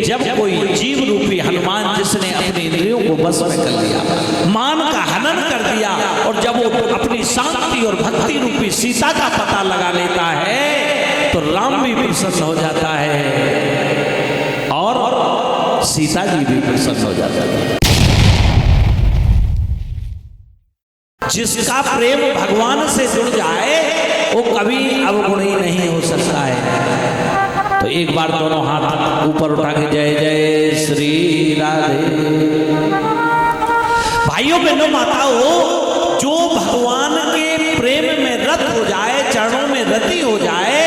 जब कोई जीव रूपी हनुमान जिसने अपनी इंद्रियों को बस में कर लिया, मान का हनन कर दिया, और जब वो अपनी शांति और भक्ति रूपी सीता का पता लगा लेता है तो राम भी प्रसन्न हो जाता है और सीता जी भी प्रसन्न हो जाता है। जिसका प्रेम भगवान से जुड़ जाए वो कभी अवगुणी नहीं हो सकता है। तो एक बार दोनों हाथ ऊपर उठा के जय जय श्री राधे। भाइयों बहनों माताओं, जो भगवान के प्रेम में रत हो जाए, चरणों में रति हो जाए,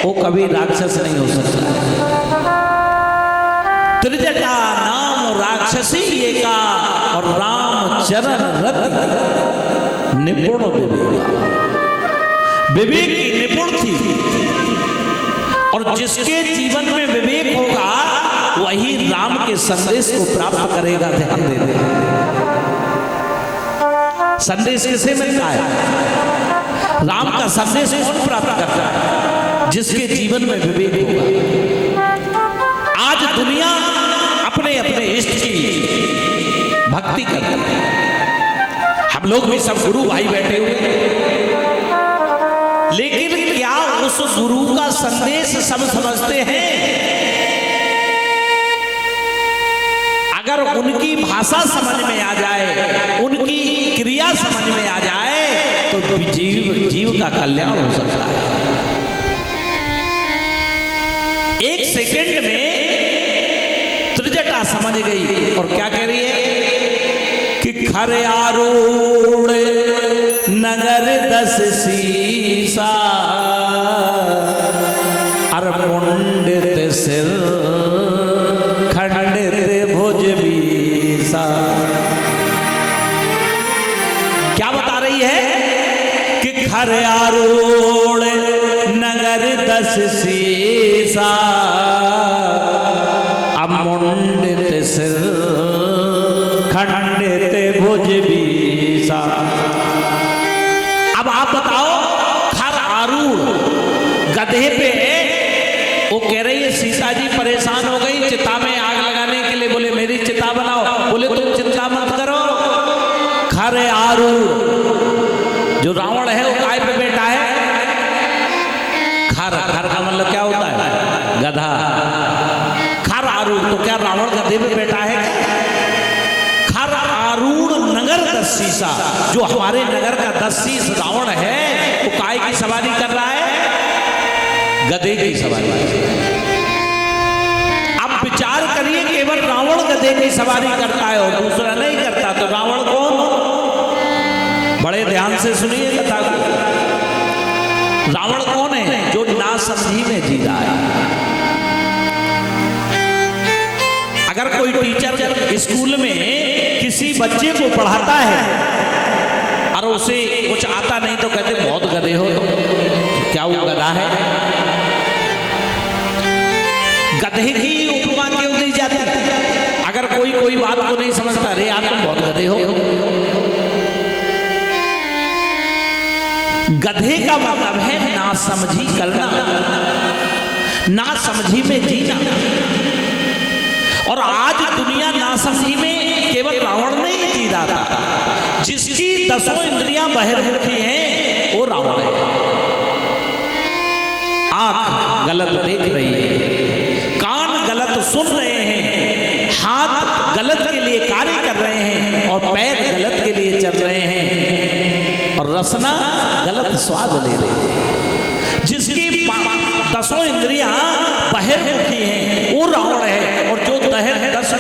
वो कभी राक्षस नहीं हो सकता। त्रिजटा नाम राक्षसी एका और राम चरण रति निपुण विवेक की निपुण थी। और जिसके जीवन में विवेक होगा वही राम के संदेश को प्राप्त करेगा। ध्यान दे दे, संदेश किसे मिलता है? राम का संदेश कौन प्राप्त करता है? जिसके जीवन में विवेक होगा। आज दुनिया अपने अपने इष्ट की भक्ति करती है। हम लोग भी सब गुरु भाई बैठे हुए, लेकिन क्या उस गुरु का संदेश सब समझते हैं? अगर उनकी भाषा समझ में आ जाए, उनकी क्रिया समझ में आ जाए तो जीव का कल्याण हो सकता है। एक सेकंड में त्रिजटा समझ गई और क्या कह रही है कि खरे आरूढ़ नगर 10 सीसा अर मुंडित सिर खंडित भुज बीसा। क्या बता रही है कि खरे आरूढ़ नगर 10 सीसा अब मुंडित सिर खंडित भुज बीसा। अब आप बताओ, खर आरूढ़ गधे पे वो कह रही है सीता जी परेशान हो गई, चिता में आग लगाने के लिए बोले मेरी चिता बनाओ। बोले तुम चिंता मत करो। खर आरूढ़ जो रावण है वो काय पे बैठा है? खर, खर का मतलब क्या होता है? गधा। खर आरूढ़, तो क्या रावण गधे पे बैठा है? खर आरूढ़ नगर 10 सीसा, जो हमारे नगर का 10 शीश रावण है वो काय की सवारी कर रहा है? गधे की सवारी। अब विचार करिए, केवल रावण गधे की सवारी करता है और दूसरा नहीं करता, तो रावण कौन? बड़े ध्यान से सुनिए कथा को। रावण कौन है? जो नासमझी में जी रहा है। अगर कोई टीचर स्कूल में किसी बच्चे को पढ़ाता है और उसे कुछ आता नहीं तो कहते बहुत गधे हो। क्या वो गधा है? गधे की उपमा क्यों दी जाती है? अगर कोई बात को नहीं समझता, अरे आप तुम बहुत गधे हो। गधे का मतलब है नासमझी करना, नासमझी में जीना। और आज दुनिया नासमझी में केवल रावण नहीं जी रहा था। जिसकी 10 इंद्रियां बहिर्मुखी हैं वो रावण है। आंख गलत देख रही है, कान गलत सुन रहे हैं, हाथ गलत के लिए कार्य कर रहे हैं और पैर गलत के लिए चल रहे हैं और रसना गलत स्वाद ले रहे हैं। जिसकी 10 इंद्रियां बहिर्मुखी हैं वो रावण है। और जो 10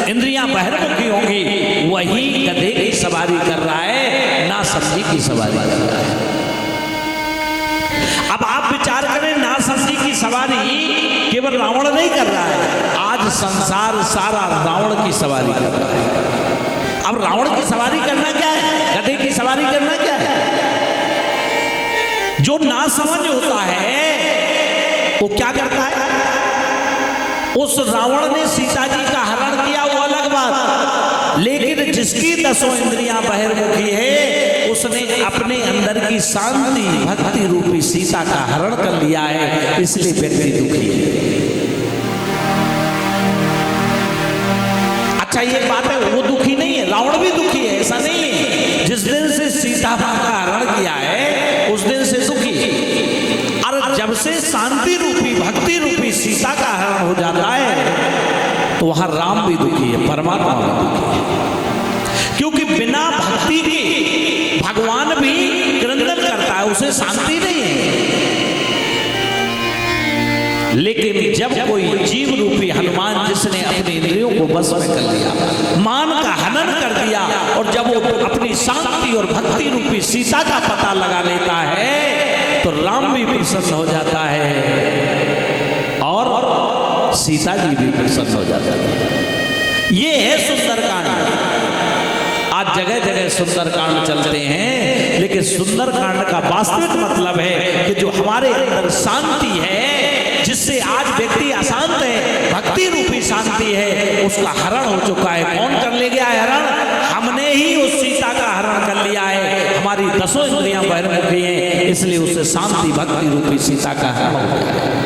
इंद्रियां बहिर्मुखी होंगी वही गधे की सवारी कर रहा है, नासमझी की सवारी कर रहा है। अब आप विचार करें, नासमझी की सवारी केवल रावण नहीं कर रहा है, आज संसार सारा रावण की सवारी कर रहा है। अब रावण की सवारी करना क्या है? गधे की सवारी करना क्या है? जो नासमझ होता है वो क्या करता है? उस रावण ने सीता जी का हरण किया वो अलग बात, लेकिन जिसकी 10 इंद्रियां बहिर्मुखी है उसने अपने अंदर की शांति भक्ति रूपी सीता का हरण कर लिया है, इसलिए व्यक्ति दुखी है। अच्छा ये बात है, वो दुखी नहीं है, रावण भी दुखी है, ऐसा नहीं है। जिस दिन से सीता मां का हरण किया है उस दिन से दुखी है। और जब से शांति रूपी भक्ति रूपी सीता का हरण हो जाता है तो वहां राम भी दुखी है, परमात्मा भी दुखी है। क्योंकि बिना भक्ति के भगवान भी क्रंदन करता है, उसे शांति नहीं है। लेकिन जब कोई जीव रूपी हनुमान जिसने अपने इंद्रियों को बस में कर लिया, मान का हनन कर दिया, और जब वो अपनी शांति और भक्ति रूपी सीता का पता लगा लेता है तो राम भी प्रसन्न हो जाता है और सीता जी भी प्रसन्न हो जाता है। ये है सुंदरकांड। आज जगह जगह सुंदरकांड चलते हैं, लेकिन सुंदरकांड का वास्तविक मतलब है कि जो हमारे अंदर शांति है, जिससे आज व्यक्ति अशांत है, भक्ति रूपी शांति है, उसका हरण हो चुका है। कौन कर ले गया है हरण? हमने ही उस सीता का हरण कर लिया है। हमारी 10 इंद्रियां बहिर्मुखी हैं, इसलिए उससे शांति भक्ति रूपी सीता का हरण हो गया है।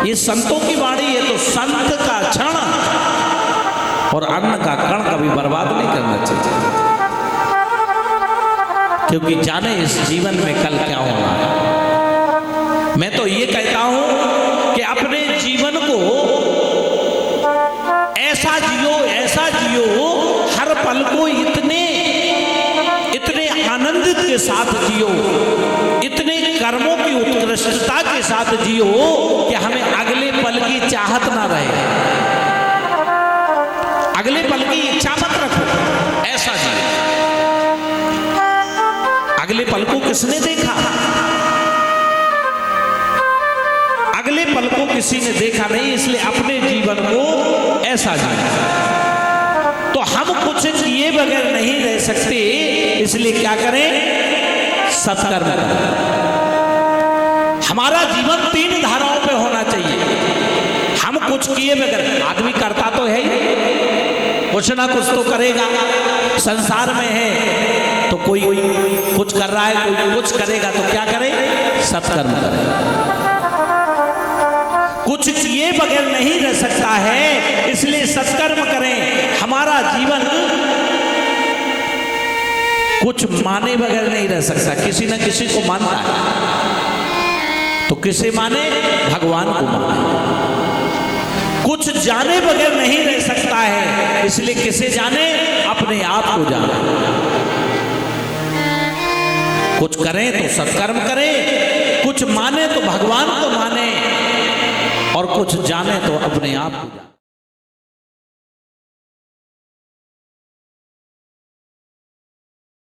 ये संतों की वाणी है, तो संत का क्षण और अन्न का कण कभी बर्बाद नहीं करना चाहिए, क्योंकि जाने इस जीवन में कल क्या होना है। मैं तो ये कहता हूं कि अपने जीवन को ऐसा जियो, हर पल को इतने आनंदित के साथ जियो, इतने कर्मों की उत्कृष्टता के साथ जियो कि हमें अगले पल की चाहत ना रहे, अगले पल की इच्छा मत रखो, ऐसा जियो। अगले पल को किसने देखा? अगले पल को किसी ने देखा नहीं, इसलिए अपने जीवन को ऐसा जियो। तो हम कुछ किए बगैर नहीं रह सकते, इसलिए क्या करें? सत्कर्म करें। हमारा जीवन 3 धाराओं पे होना चाहिए। हम कुछ किए बगैर, आदमी करता तो है ही, कुछ ना कुछ तो करेगा। संसार में है तो कोई कुछ कर रहा है, कोई कुछ करेगा, तो क्या करे? सत्कर्म करे। कुछ किए बगैर नहीं रह सकता है, इसलिए सत्कर्म करें। हमारा जीवन कुछ माने बगैर नहीं रह सकता, किसी न किसी को मानता है, तो किसे माने? भगवान को माने। कुछ जाने बगैर नहीं रह सकता है, इसलिए किसे जाने? अपने आप को जाने। कुछ करें तो सत्कर्म करें, कुछ माने तो भगवान को माने, और कुछ जाने तो अपने आप को जाने।